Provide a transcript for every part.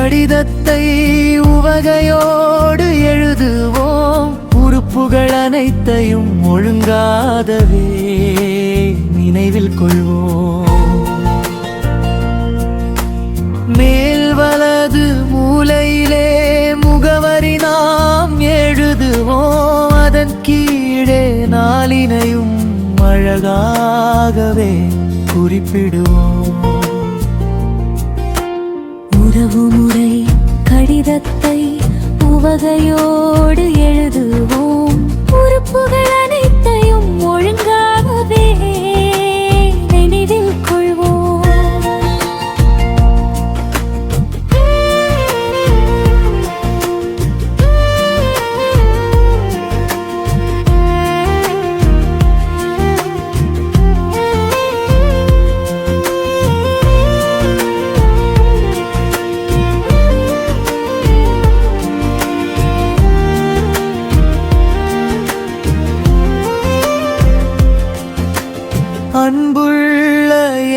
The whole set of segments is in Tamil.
கடிதத்தை உவகையோடு எழுதுவோம். உறுப்புகள் அனைத்தையும் ஒழுங்காகவே நினைவில் கொள்வோம். மேல் வலது மூலையிலே முகவரி நாம் எழுதுவோம். அதன் கீழே நாளினையும் அழகாகவே குறிப்பிடுவோம். உறவுமுறை கடிதத்தை உவகையோடு எழுதுவோம். உறுப்புகள் அனைத்தையும் ஒழுங்காகவே நினைவில் கொள்வோம். அன்புள்ள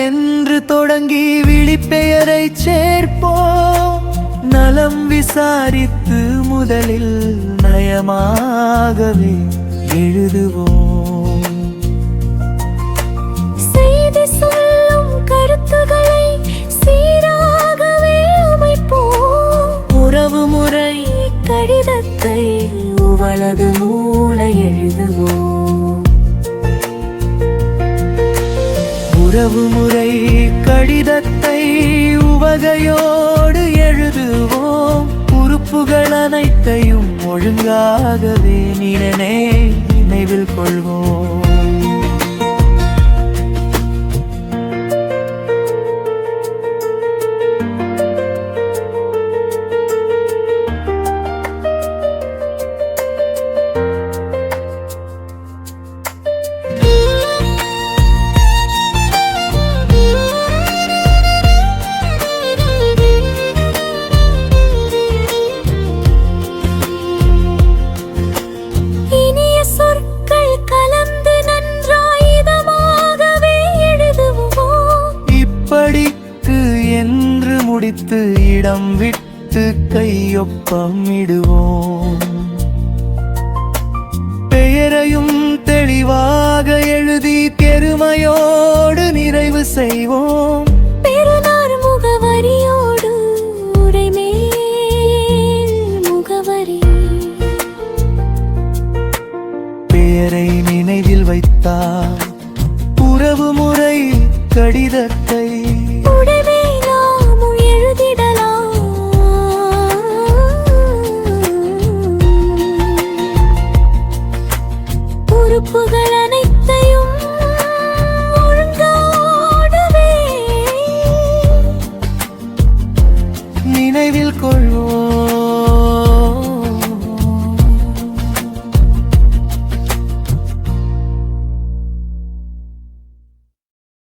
என்று தொடங்கி விழிப்பெயரை சேர்ப்போம். நலம் விசாரித்து முதலில் நயமாகவே எழுதுவோம். செய்தி சொல்லும் கருத்துக்களை சீராகவே அமைப்போம். உறவுமுறை கடிதத்தை வலது மூலை எழுதுவோம். உறவுமுறை கடிதத்தை உவகையோடு எழுதுவோம். உறுப்புகள் அனைத்தையும் ஒழுங்காகவே நினைவில் கொள்வோம். என்று முடித்து இடம் விட்டு கையொப்பமிடுவோம். பெயரையும் தெளிவாக எழுதி பெருமையோடு நிறைவு செய்வோம். பெருநார் முகவரியோடு உரைமேல் முகவரி. பெயரை நினைவில் வைத்தார் உறவுமுறை கடிதத்தை உறுப்புகள் அனைத்தையும் ஒழுங்காகவே நினைவில் கொள்வோம்.